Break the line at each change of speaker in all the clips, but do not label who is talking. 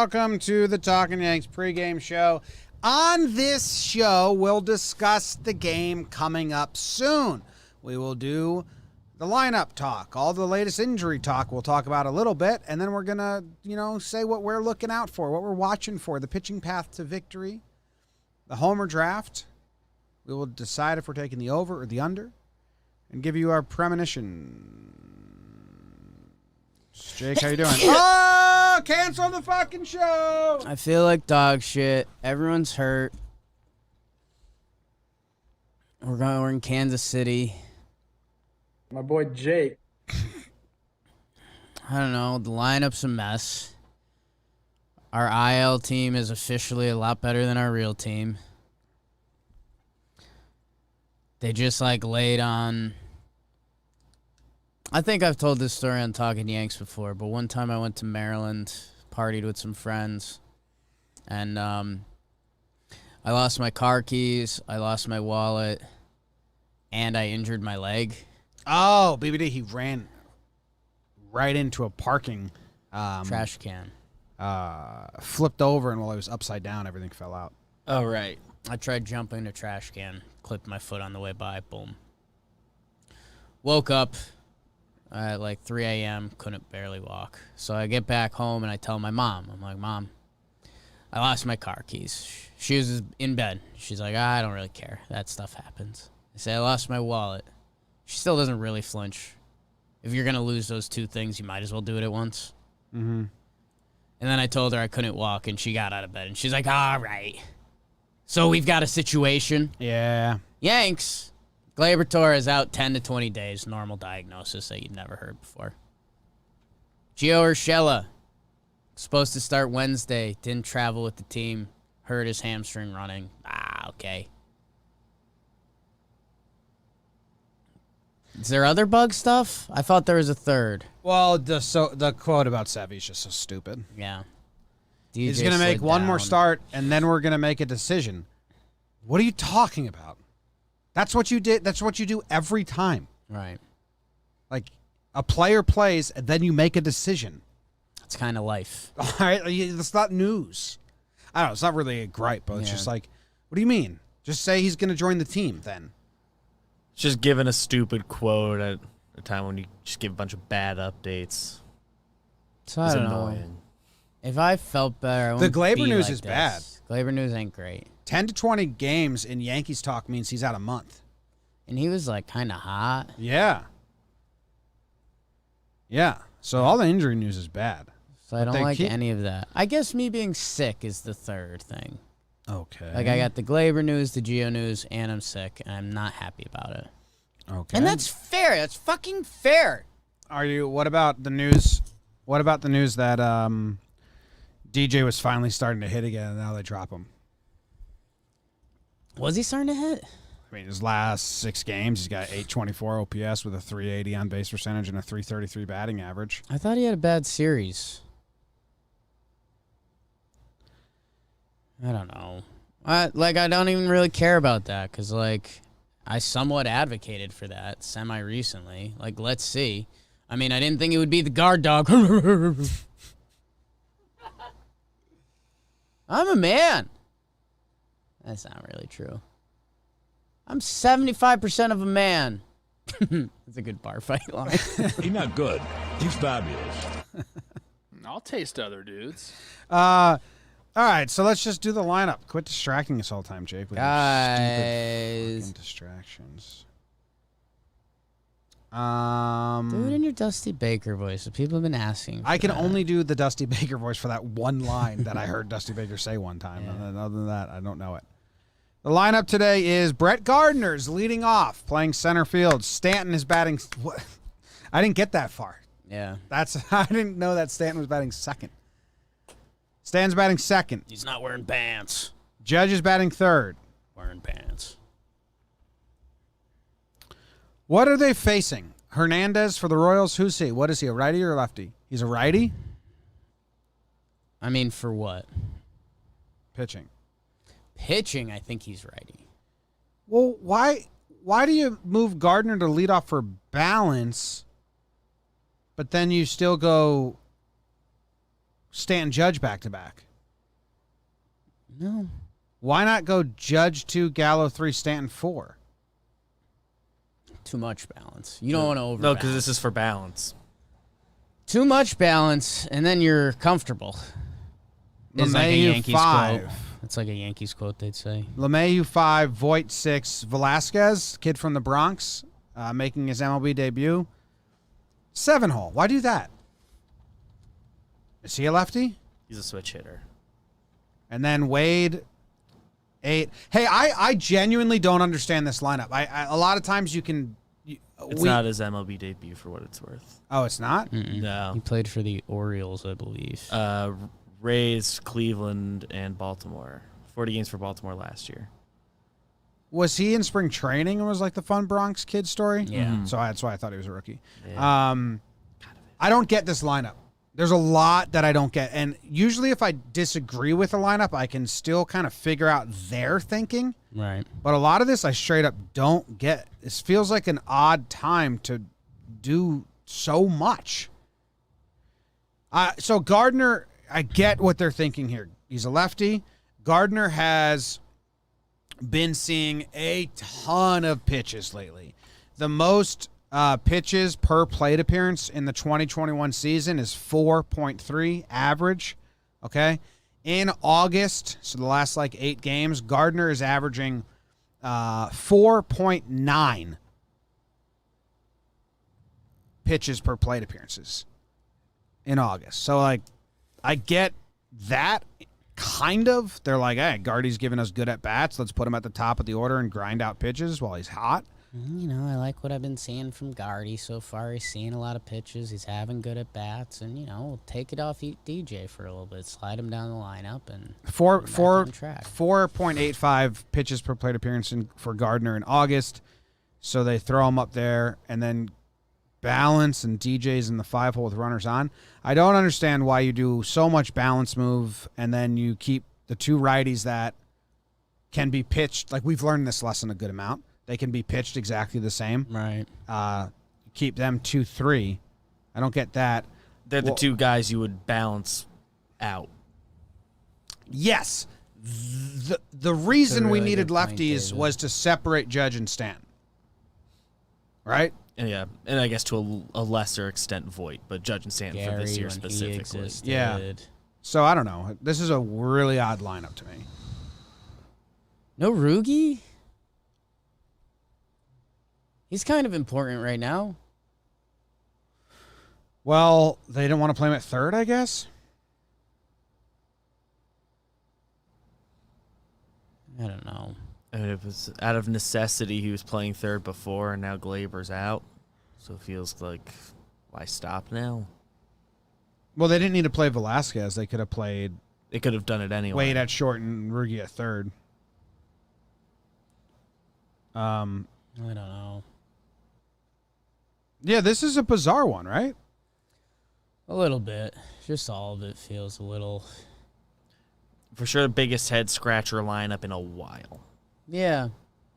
welcome to the Talkin Yanks pregame show. On this show, we'll discuss the game coming up soon. We will do the lineup talk, all the latest injury talk we'll talk about a little bit, and then we're going to, say what we're looking out for, what we're watching for, the pitching path to victory, the homer draft. We will decide if we're taking the over or the under, and give you our premonitions. Jake, how you doing? Oh, cancel the fucking show!
I feel like dog shit. Everyone's hurt. We're in Kansas City.
My boy Jake.
I don't know. The lineup's a mess. Our IL team is officially a lot better than our real team. They just laid on. I think I've told this story on Talkin Yanks before, but one time I went to Maryland, partied with some friends, and I lost my car keys, I lost my wallet, and I injured my leg.
Oh, BBD, he ran right into a parking
Trash can.
Flipped over, and while he was upside down, everything fell out.
Oh, right. I tried jumping a trash can, clipped my foot on the way by, boom. Woke up at 3 a.m., couldn't barely walk. So I get back home, and I tell my mom. I'm like, Mom, I lost my car keys. She was in bed. She's like, I don't really care. That stuff happens. I say, I lost my wallet. She still doesn't really flinch. If you're going to lose those two things, you might as well do it at once.
Mm-hmm.
And then I told her I couldn't walk, and she got out of bed. And she's like, all right. So we've got a situation.
Yeah.
Yanks. Gleyber Torres out 10 to 20 days. Normal diagnosis that you'd never heard before. Gio Urshela. Supposed to start Wednesday. Didn't travel with the team. Hurt his hamstring running. Okay. Is there other bug stuff? I thought there was a third.
Well, the quote about Sevy is just so stupid.
Yeah.
He's going to make one more start, and then we're going to make a decision. What are you talking about? That's what you did. That's what you do every time.
Right.
A player plays, and then you make a decision.
It's kind of life.
All right? That's not news. I don't know. It's not really a gripe, but it's just what do you mean? Just say he's going to join the team then.
It's just giving a stupid quote at a time when you just give a bunch of bad updates.
So I don't know. If I felt better, I
the Gleyber
be
news
like
is
this.
bad.
Gleyber news ain't great.
10 to 20 games in Yankees talk means he's out a month.
And he was kind of hot.
Yeah. Yeah. So all the injury news is bad.
So I don't like any of that. I guess me being sick is the third thing.
Okay.
I got the Gleyber news, the Gio news, and I'm sick, and I'm not happy about it.
Okay.
And that's fair. That's fucking fair.
What about the news? What about the news that DJ was finally starting to hit again, and now they drop him?
Was he starting to hit?
I mean, his last 6 games, he's got 824 OPS with a 380 on base percentage and a 333 batting average.
I thought he had a bad series. I don't know. I don't even really care about that because, I somewhat advocated for that semi-recently. Let's see. I mean, I didn't think it would be the guard dog. I'm a man. That's not really true. I'm 75% of a man. That's a good bar fight line.
He's not good. He's fabulous.
I'll taste other dudes.
All right, so let's just do the lineup. Quit distracting us all the time, Jake, with your stupid fucking distractions.
Do it in your Dusty Baker voice. People have been asking.
I can only do the Dusty Baker voice for that one line that I heard Dusty Baker say one time.
Yeah.
And then other than that, I don't know it. The lineup today is Brett Gardner's leading off, playing center field. Stanton is batting. What? I didn't get that far.
Yeah.
I didn't know that Stanton was batting second. Stan's batting second.
He's not wearing pants.
Judge is batting third.
Wearing pants.
What are they facing? Hernandez for the Royals. Who's he? What is he, a righty or a lefty? He's a righty?
I mean, for what?
Pitching.
Pitching, I think he's righty.
Well, why do you move Gardner to lead off for balance, but then you still go Stanton Judge back-to-back?
No.
Why not go Judge 2, Gallo 3, Stanton 4?
Too much balance. You don't want to over.
No, because this is for balance.
Too much balance, and then you're comfortable. It's like a
LeMahieu
Yankees
5.
quote. It's like a Yankees quote, they'd say.
LeMahieu 5, Voit 6, Velasquez, kid from the Bronx, making his MLB debut. 7-hole. Why do that? Is he a lefty?
He's a switch hitter.
And then Wade, 8. Hey, I genuinely don't understand this lineup. I a lot of times you can.
It's not his MLB debut for what it's worth.
Oh, it's not?
No.
He played for the Orioles, I believe.
Rays, Cleveland, and Baltimore. 40 games for Baltimore last year.
Was he in spring training and was like the fun Bronx kid story?
Yeah.
So that's why I thought he was a rookie.
Yeah.
I don't get this lineup. There's a lot that I don't get. And usually if I disagree with a lineup, I can still kind of figure out their thinking.
Right.
But a lot of this I straight up don't get. This feels like an odd time to do so much. So Gardner, I get what they're thinking here. He's a lefty. Gardner has been seeing a ton of pitches lately. The most pitches per plate appearance in the 2021 season is 4.3 average. Okay. In August, so the last like 8 games, Gardner is averaging 4.9 pitches per plate appearances in August. So, like, I get that kind of. They're like, hey, Gardy's giving us good at-bats. Let's put him at the top of the order and grind out pitches while he's hot.
You know, I like what I've been seeing from Gardy so far. He's seeing a lot of pitches. He's having good at-bats. And, you know, we'll take it off DJ for a little bit. Slide him down the lineup and back on track.
4.85 pitches per plate appearance for Gardner in August. So they throw him up there and then balance and DJ's in the 5-hole with runners on. I don't understand why you do so much balance move and then you keep the 2 righties that can be pitched. Like, we've learned this lesson a good amount. They can be pitched exactly the same.
Right.
Keep them 2-3. I don't get that.
They're the 2 guys you would balance out.
Yes. The reason
That's a
we
really
needed
good point,
lefties
David.
was to separate Judge and Stanton. Right?
And yeah, and I guess to a lesser extent Voit, but Judge and Stanton for this year
when he
specifically.
existed.
Yeah. So I don't know. This is a really odd lineup to me.
No Rugi? He's kind of important right now.
Well, they didn't want to play him at third, I guess.
I don't know.
I mean, it was out of necessity he was playing third before, and now Glaber's out. So it feels like, why stop now?
Well, they didn't need to play Velasquez. They could have played
They could have done it anyway.
Wade at short and Rugi at third.
I don't know.
Yeah, this is a bizarre one, right?
A little bit. Just all of it feels a little.
For sure the biggest head scratcher lineup in a while.
Yeah.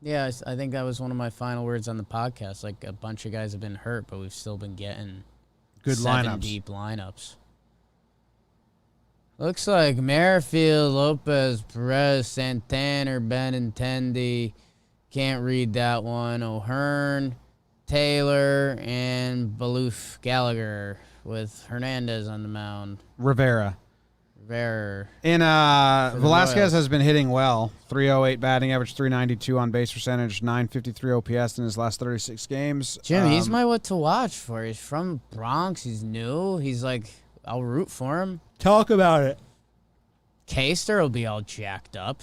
Yeah, I think that was one of my final words on the podcast. Like, a bunch of guys have been hurt, but we've still been getting
Good
7
lineups.
deep lineups. Looks like Merrifield, Lopez, Perez, Santana, Benintendi. Can't read that one. O'Hearn, Taylor, and Baloof Gallagher with Hernandez on the mound.
Rivera.
Rivera.
And
the
Velasquez
Royals.
has been hitting well. 308 batting average, 392 on base percentage, 953 OPS in his last 36 games.
Jim, he's my what to watch for. He's from Bronx. He's new. He's like, I'll root for him.
Talk about it.
Kaster will be all jacked up.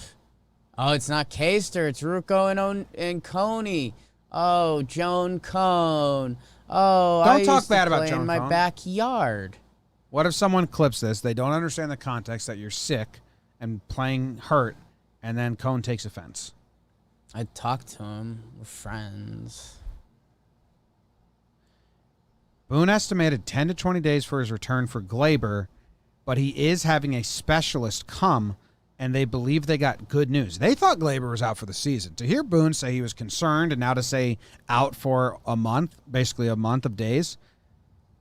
Oh, it's not Kaster. It's Rucco and Coney. Oh, Joan Cone. Oh,
Don't
I
talk
used to
bad about
play
Joan
in my
Cone.
backyard.
What if someone clips this? They don't understand the context that you're sick and playing hurt, and then Cone takes offense.
I talked to him. We're friends.
Boone estimated 10 to 20 days for his return for Glaber, but he is having a specialist come, and they believe they got good news. They thought Glaber was out for the season. To hear Boone say he was concerned and now to say out for a month, basically a month of days,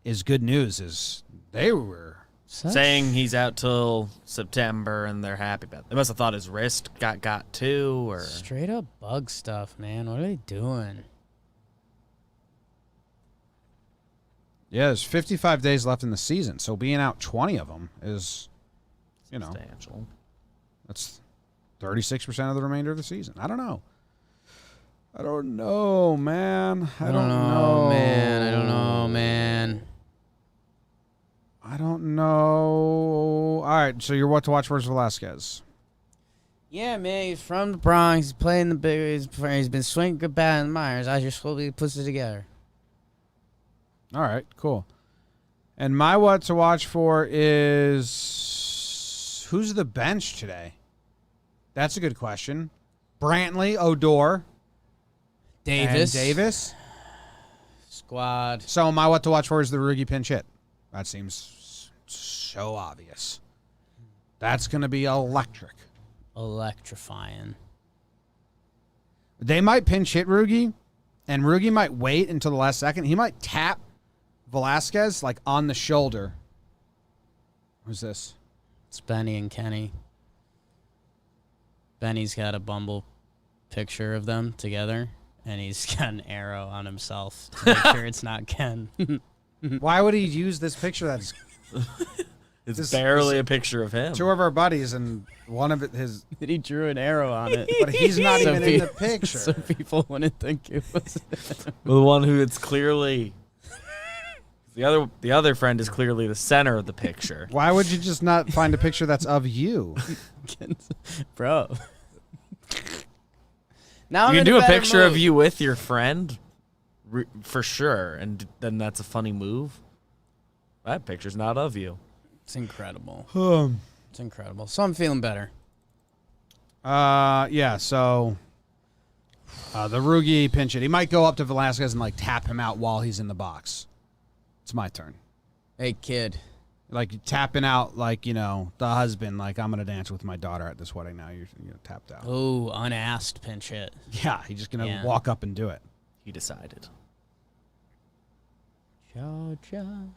is good news. Is they were
saying he's out till September, and they're happy about it. They must have thought his wrist got too, or
straight up bug stuff, man. What are they doing?
Yeah, there's 55 days left in the season, so being out 20 of them is,
substantial.
that's 36% of the remainder of the season. I don't know. I don't know, man. I don't know,
man. I don't know, man.
I don't know. All right, so you're what to watch versus Velasquez.
Yeah, man. He's from the Bronx. He's playing the big. He's been swinging good bat in Myers. I just hope he puts it together.
All right, cool. And my what to watch for is who's the bench today? That's a good question. Brantley, Odor,
Davis.
and Davis.
Squad.
So my what to watch for is the Rugi pinch hit. That seems so obvious. That's going to be electric.
Electrifying.
They might pinch hit Rugi, and Rugi might wait until the last second. He might tap Velasquez like on the shoulder. Who's this?
It's Benny and Kenny. Benny's got a Bumble picture of them together, and he's got an arrow on himself to make sure it's not Ken.
Why would he use this picture? That's
It's barely a picture of him.
two of our buddies, and one of his,
He drew an arrow on it.
but he's not
So
even in the picture.
So people wouldn't think it was
The one who it's clearly the other friend is clearly the center of the picture.
Why would you just not find a picture that's of you?
Bro. Now
You
I'm
can
in
do a
better
picture of
mood.
you with your friend, for sure, and then that's a funny move. That picture's not of you.
It's incredible.
Um,
It's incredible. So I'm feeling better.
yeah, so the Rugi pinch it. He might go up to Velasquez and like tap him out while he's in the box. It's my turn.
Hey, kid.
Like tapping out, like, the husband, like, I'm going to dance with my daughter at this wedding now. You're tapped out.
Oh, unasked pinch hit.
Yeah, he's just going to
Yeah.
walk up and do it.
He decided.
Georgia.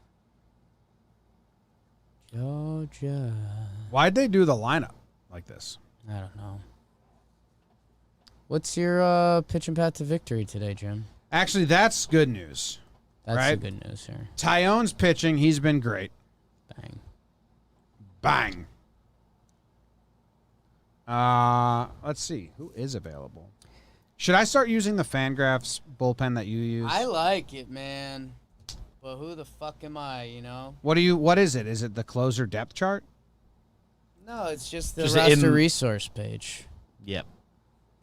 Georgia.
Why'd they do the lineup like this?
I don't know. What's your pitch and pat to victory today, Jim?
Actually, that's good news.
That's the
Right.
good news here.
Tyone's pitching. He's been great.
Bang.
Bang. Let's see. Who is available? Should I start using the Fangraphs bullpen that you use?
I like it, man. But who the fuck am I,
What is it? Is it the closer depth chart?
No, it's just the
Just
roster resource page.
Yep.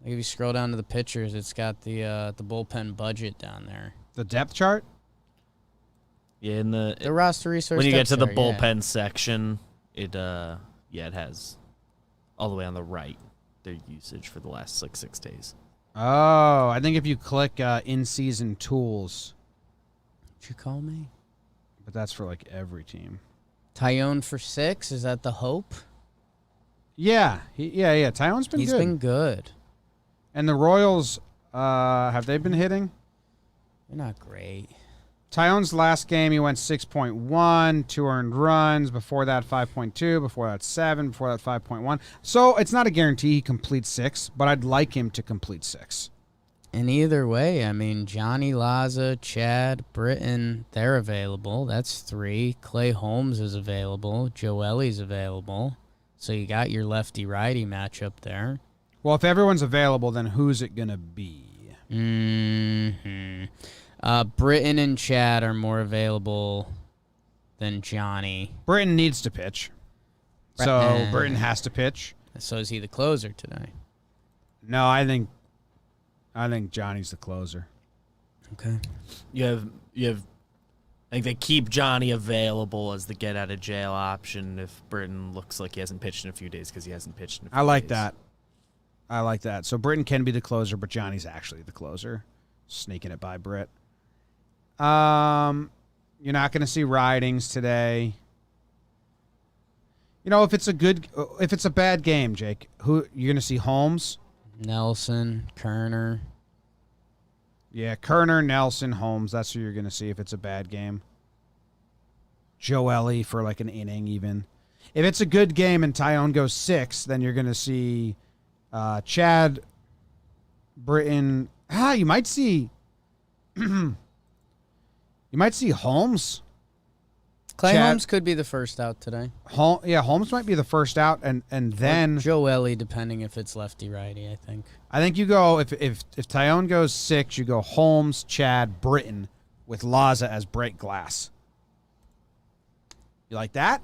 Like if you scroll down to the pictures, it's got the bullpen budget down there.
The depth chart?
The roster resource.
when you get to the
depth chart,
bullpen section, it has all the way on the right their usage for the last 6 days.
Oh, I think if you click in-season tools,
Did you call me?
but that's for like every team.
Tyone for 6? Is that the hope?
Yeah, Tyone's been
He's
good.
been good.
And the Royals, have they been hitting?
They're not great.
Tyone's last game, he went 6.1, 2 earned runs. Before that, 5.2. Before that, 7. Before that, 5.1. So it's not a guarantee he completes 6, but I'd like him to complete 6.
And either way, I mean, Johnny Laza, Chad, Britton, they're available. That's 3. Clay Holmes is available. Joelly's available. So you got your lefty-righty matchup there.
Well, if everyone's available, then who's it going to be?
Britton and Chad are more available than Johnny.
Britton needs to pitch. So Britton has to pitch.
So is he the closer today?
No, I think Johnny's the closer.
Okay.
You have. I think they keep Johnny available as the get out of jail option if Britton looks like he hasn't pitched in a few days because he hasn't pitched in a few
I like
days.
that. I like that. So Britton can be the closer, but Johnny's actually the closer. Sneaking it by Britt. You're not going to see ridings today. If it's a bad game, Jake, who you're going to see? Holmes,
Nelson, Kerner.
yeah, Kerner, Nelson, Holmes. That's who you're going to see if it's a bad game. Joely for like an inning even. If it's a good game and Tyone goes 6, then you're going to see Chad, Britton. You might see Holmes.
Clay
Chad-
Holmes could be the first out today.
Holmes might be the first out, and then
Joely, depending if it's lefty righty, I think.
I think you go if Tyone goes 6, you go Holmes, Chad, Britton with Laza as break glass. You like that?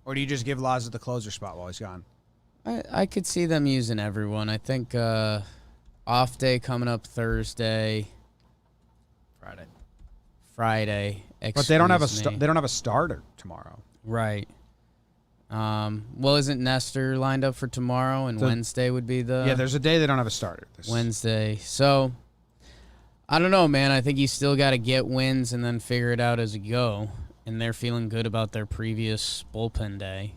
Or do you just give Laza the closer spot while he's gone?
I could see them using everyone. I think off day coming up Thursday, Friday.
But they don't have
excuse me.
they don't have a starter tomorrow.
Right. Well, isn't Nestor lined up for tomorrow, and
So-
Wednesday would be the
There's a day they don't have a starter.
Wednesday. So I don't know, man. I think you still got to get wins and then figure it out as you go. And they're feeling good about their previous bullpen day.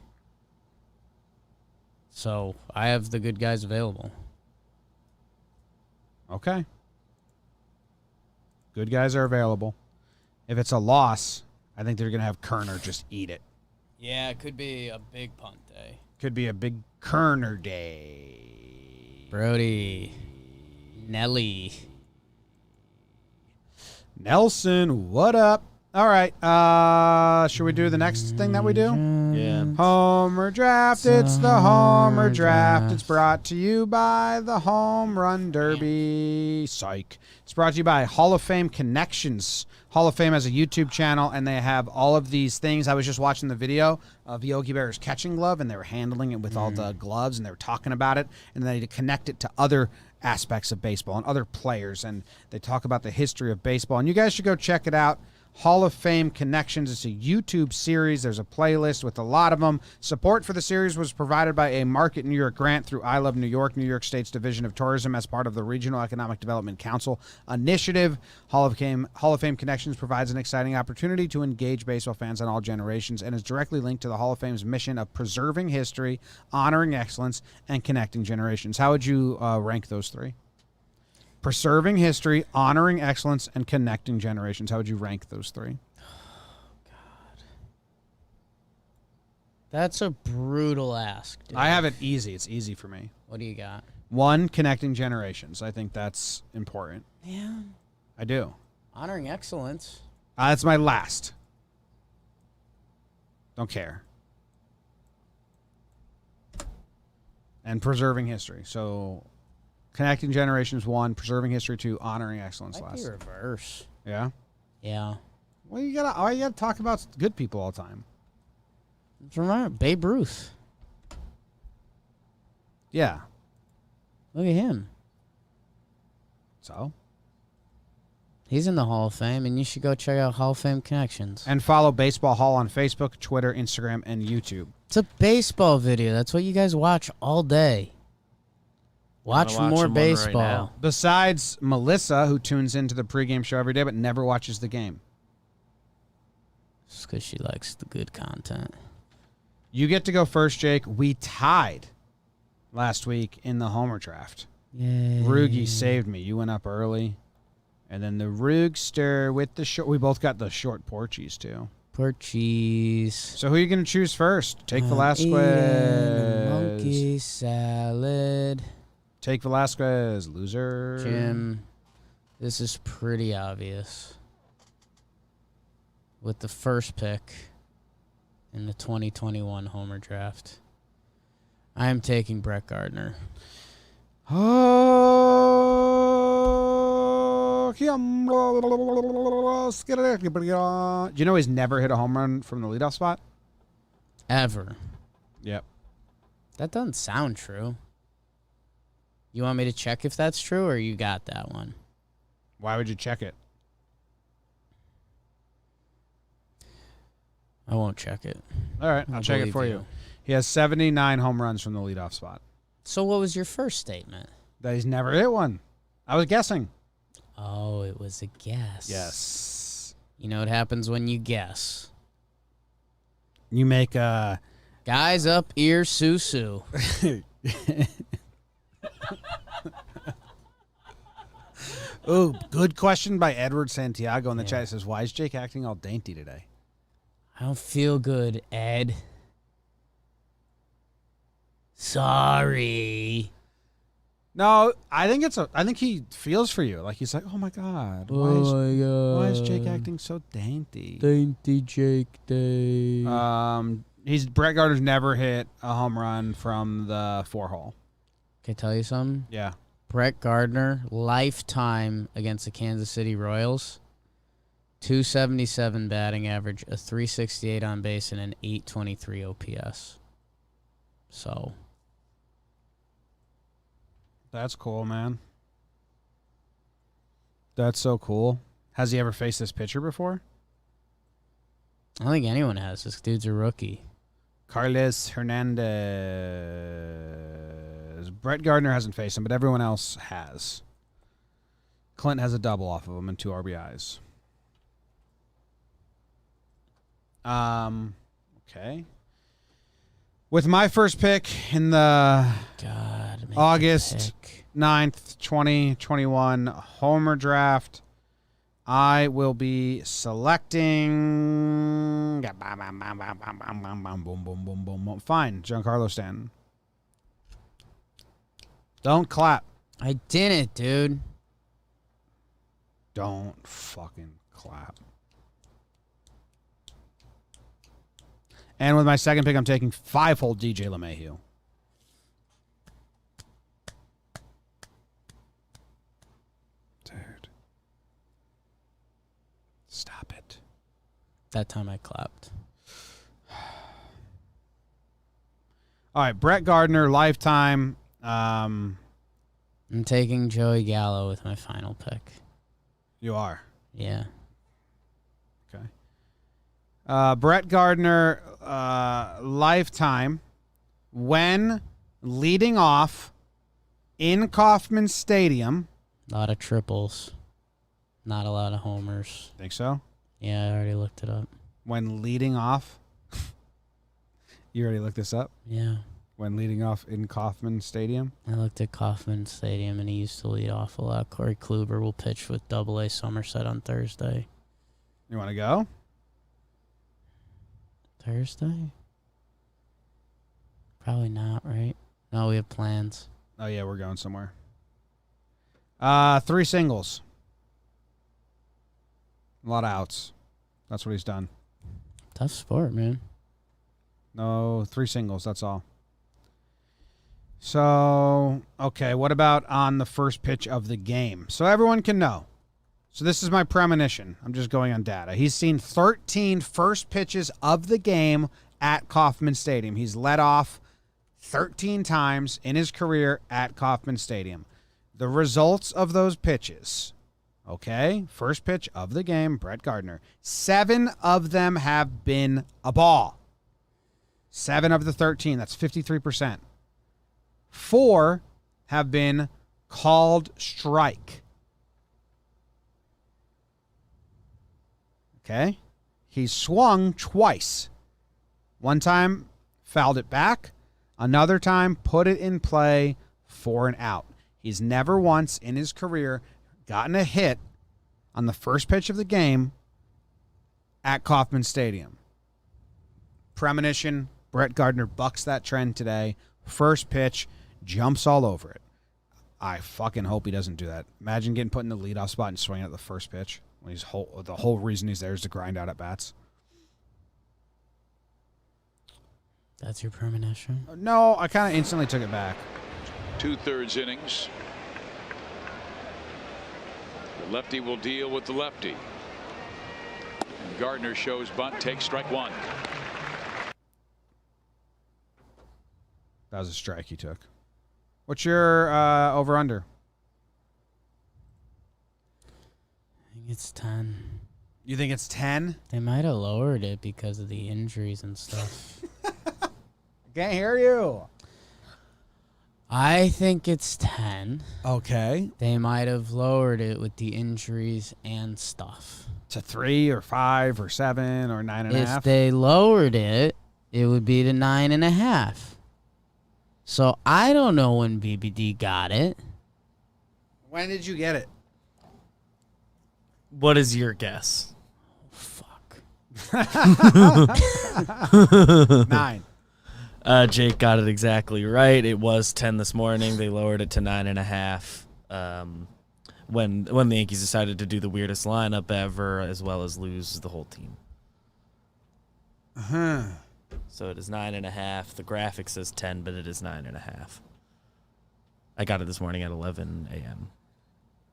So I have the good guys available.
Okay. Good guys are available. If it's a loss, I think they're going to have Kerner just eat it.
Yeah, it could be a big punt day.
Could be a big Kerner day.
Brody. Nelly.
Nelson, what up? All right. Should we do the next thing that we do?
Yeah.
Homer Draft. It's the Homer Draft. It's brought to you by the Home Run Derby. Psych. It's brought to you by Hall of Fame Connections. Hall of Fame has a YouTube channel, and they have all of these things. I was just watching the video of Yogi Berra's catching glove, and they were handling it with all the gloves, and they were talking about it, and they connect it to other aspects of baseball and other players, and they talk about the history of baseball. And you guys should go check it out. Hall of Fame Connections. It's a YouTube series. There's a playlist with a lot of them. Support for the series was provided by a Market New York grant through I Love New York, New York State's Division of Tourism, as part of the Regional Economic Development Council initiative. Hall of Fame Connections provides an exciting opportunity to engage baseball fans on all generations and is directly linked to the Hall of Fame's mission of preserving history, honoring excellence, and connecting generations. How would you rank those three? Preserving history, honoring excellence, and connecting generations. How would you rank those three?
That's a brutal ask, dude.
I have it easy. It's easy for me.
What do you got?
1, connecting generations. I think that's important.
Yeah.
I do.
Honoring excellence.
That's my last. Don't care. And preserving history. So, connecting generations 1, preserving history 2, honoring excellence
Might
last.
be reverse.
Yeah.
Yeah.
Well, you gotta talk about good people all the time.
Remember Babe Ruth.
Yeah.
Look at him.
So.
He's in the Hall of Fame, and you should go check out Hall of Fame Connections.
And follow Baseball Hall on Facebook, Twitter, Instagram, and YouTube.
It's a baseball video. That's what you guys watch all day. Watch
watching
more
one right
baseball.
now.
Besides Melissa, who tunes into the pregame show every day but never watches the game.
Just because she likes the good content.
You get to go first, Jake. We tied last week in the Homer Draft.
Yay.
Rugi saved me. You went up early. And then the Rugster with the short. We both got the short Porchies, too.
Porchies.
So who are you going to choose first? Take Velasquez.
Monkey salad.
Take Velasquez, loser.
Jim, this is pretty obvious. With the first pick in the 2021 Homer Draft, I am taking Brett Gardner.
Oh, do you know he's never hit a home run from the leadoff spot?
Ever.
Yep.
That doesn't sound true. You want me to check if that's true, or you got that one?
Why would you check it?
I won't check it.
All right, I'll check it
believe
for you. He has 79 home runs from the leadoff spot.
So what was your first statement?
That he's never hit one. I was guessing.
Oh, it was a guess.
Yes.
You know what happens when you guess.
You make
Guys up ear Susu.
Ooh, good question by Edward Santiago in the chat. It says, why is Jake acting all dainty today?
I don't feel good, Ed. Sorry.
No, I think he feels for you. Like he's like, oh my god, why is Jake acting so dainty?
Dainty Jake Day.
Brett Gardner's never hit a home run from the 4-hole.
Can I tell you something?
Yeah.
Brett Gardner, lifetime against the Kansas City Royals, 277 batting average, a 368 on base, and an 823 OPS. So.
That's cool, man. That's so cool. Has he ever faced this pitcher before?
I don't think anyone has. This dude's a rookie.
Carlos Hernandez. Brett Gardner hasn't faced him, but everyone else has. Clint has a double off of him and 2 RBIs. Okay. With my first pick in the August 9th, 2021 Homer Draft, I will be selecting. Fine, Giancarlo Stanton. Don't clap.
I didn't, dude.
Don't fucking clap. And with my second pick, I'm taking 5-hole DJ LeMahieu. Dude. Stop it.
That time I clapped.
All right, Brett Gardner, lifetime.
I'm taking Joey Gallo with my final pick.
You are.
Yeah.
Okay. Brett Gardner, lifetime, when leading off in Kauffman Stadium.
A lot of triples. Not a lot of homers.
Think so?
Yeah, I already looked it up.
When leading off. You already looked this up?
Yeah.
When leading off in Kauffman Stadium?
I looked at Kauffman Stadium, and he used to lead off a lot. Corey Kluber will pitch with Double-A Somerset on Thursday.
You want to go?
Thursday? Probably not, right? No, we have plans.
Oh, yeah, we're going somewhere. 3 singles. A lot of outs. That's what he's done.
Tough sport, man.
No, 3 singles, that's all. So, okay, what about on the first pitch of the game? So everyone can know. So this is my premonition. I'm just going on data. He's seen 13 first pitches of the game at Kauffman Stadium. He's led off 13 times in his career at Kauffman Stadium. The results of those pitches, okay, first pitch of the game, Brett Gardner, 7 of them have been a ball. 7 of the 13, that's 53%. 4 have been called strike. Okay? He swung twice. One time, fouled it back. Another time, put it in play for an out. He's never once in his career gotten a hit on the first pitch of the game at Kauffman Stadium. Premonition, Brett Gardner bucks that trend today. First pitch, jumps all over it. I fucking hope he doesn't do that. Imagine getting put in the leadoff spot and swinging at the first pitch. When the whole reason he's there is to grind out at bats.
That's your premonition?
No, I kind of instantly took it back.
2/3 innings. The lefty will deal with the lefty. And Gardner shows bunt, takes strike 1.
That was a strike he took. What's your over-under?
I think it's 10.
You think it's 10?
They might have lowered it because of the injuries and stuff.
Can't hear you.
I think it's 10.
Okay.
They might have lowered it with the injuries and stuff.
To 3 or 5 or 7 or 9.5?
If they lowered it, it would be to 9.5. So I don't know when BBD got it.
When did you get it?
What is your guess?
Fuck.
9.
Jake got it exactly right. It was 10 this morning. They lowered it to 9.5. When the Yankees decided to do the weirdest lineup ever, as well as lose the whole team. So it is 9.5. The graphic says 10, but it is 9.5. I got it this morning at 11 a.m.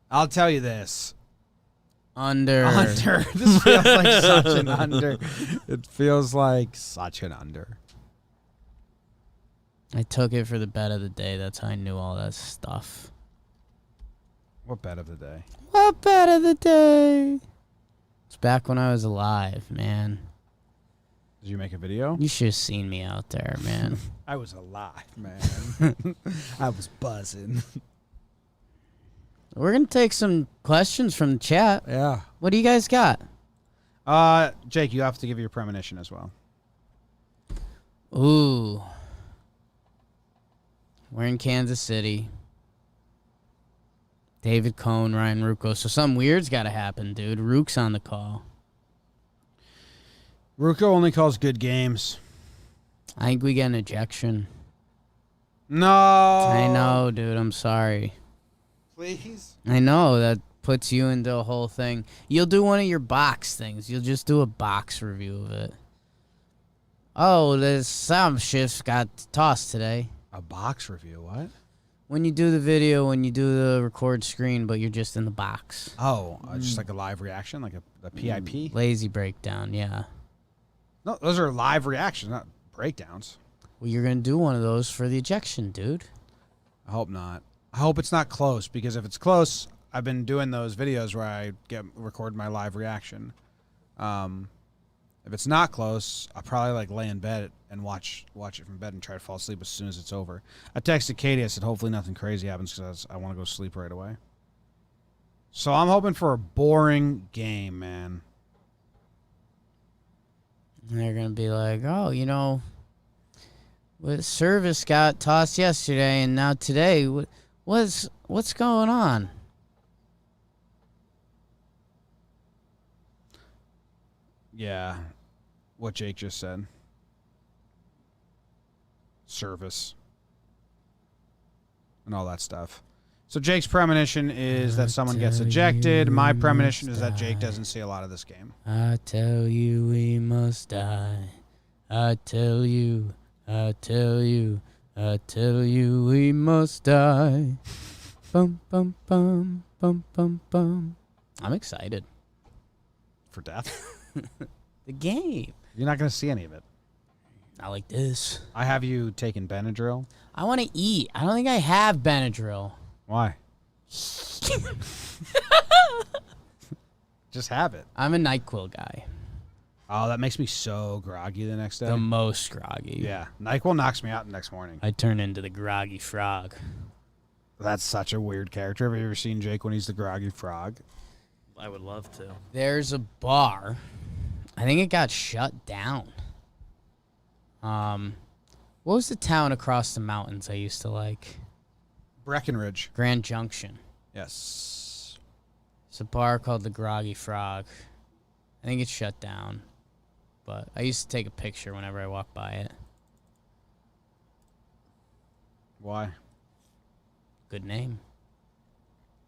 I'll tell you this.
Under.
Under. This feels like such an under. It feels like such an under.
I took it for the bet of the day. That's how I knew all that stuff.
What bet of the day?
What bet of the day? It's back when I was alive, man.
Did you make a video?
You should have seen me out there, man.
I was alive, man. I was buzzing.
We're going to take some questions from the chat.
Yeah.
What do you guys got?
Jake, you have to give your premonition as well.
Ooh. We're in Kansas City. David Cohn, Ryan Rucco. So something weird's got to happen, dude. Rook's on the call.
Rucco only calls good games.
I think we get an ejection.
No.
I know, dude. I'm sorry.
Please?
I know. That puts you into a whole thing. You'll do one of your box things. You'll just do a box review of it. Oh, the sound shifts got tossed today.
A box review? What?
When you do the video, when you do the record screen, but you're just in the box.
Oh, just like a live reaction, like a PIP?
Lazy breakdown, yeah.
No, those are live reactions, not breakdowns.
Well, you're going to do one of those for the ejection, dude.
I hope not. I hope it's not close, because if it's close, I've been doing those videos where I record my live reaction. If it's not close, I'll probably like lay in bed and watch it from bed and try to fall asleep as soon as it's over. I texted Katie. I said, hopefully nothing crazy happens because I want to go sleep right away. So I'm hoping for a boring game, man.
And they're going to be like, oh, you know, what service got tossed yesterday and now today, what's going on?
Yeah, what Jake just said. Service. And all that stuff. So Jake's premonition is that someone gets ejected. My premonition is that Jake doesn't see a lot of this game.
I tell you we must die. I tell you we must die. Bum, bum, bum, bum, bum, bum. I'm excited.
For death?
The game.
You're not going to see any of it.
Not like this.
I have you taking Benadryl.
I want to eat. I don't think I have Benadryl.
Why? Just have it.
I'm a NyQuil guy.
Oh, that makes me so groggy the next day.
The most groggy.
Yeah. NyQuil knocks me out the next morning.
I turn into the groggy frog.
That's such a weird character. Have you ever seen Jake when he's the groggy frog?
I would love to.
There's a bar. I think it got shut down. What was the town across the mountains I used to like?
Breckenridge.
Grand Junction.
Yes.
It's a bar called the Groggy Frog. I think it's shut down. But I used to take a picture whenever I walked by it.
Why?
Good name.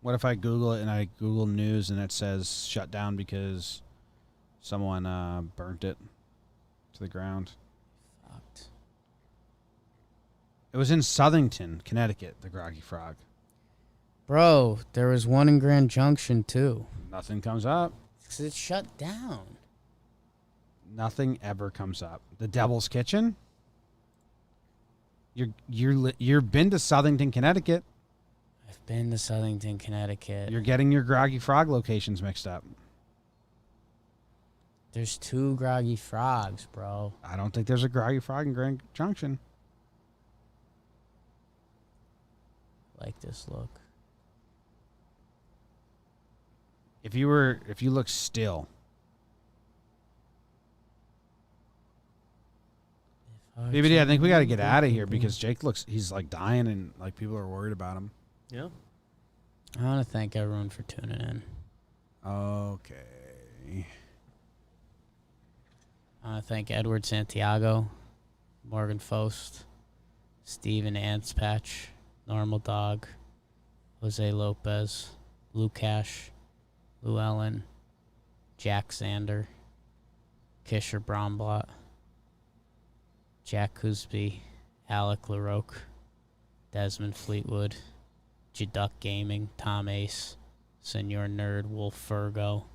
What if I Google it and I Google news and it says shut down because someone burnt it to the ground?
Fucked.
It was in Southington, Connecticut, the Groggy Frog.
Bro, there was one in Grand Junction too.
Nothing comes up.
'Cause it's shut down.
Nothing ever comes up. The Devil's Kitchen? You've been to Southington, Connecticut.
I've been to Southington, Connecticut.
You're getting your Groggy Frog locations mixed up.
There's 2 Groggy Frogs, bro.
I don't think there's a Groggy Frog in Grand Junction.
Like this look.
If you look still. BBD, I think we got to get out of here because Jake he's like dying and like people are worried about him.
Yeah.
I want to thank everyone for tuning in.
Okay.
I thank Edward Santiago, Morgan Fost, Steven Antspatch, Normal Dog, Jose Lopez, Lou Cash, Lou Ellen, Jack Sander, Kisher Bromblot, Jack Cusby, Alec LaRoque, Desmond Fleetwood, Jaduck Gaming, Tom Ace, Senor Nerd, Wolf Fergo,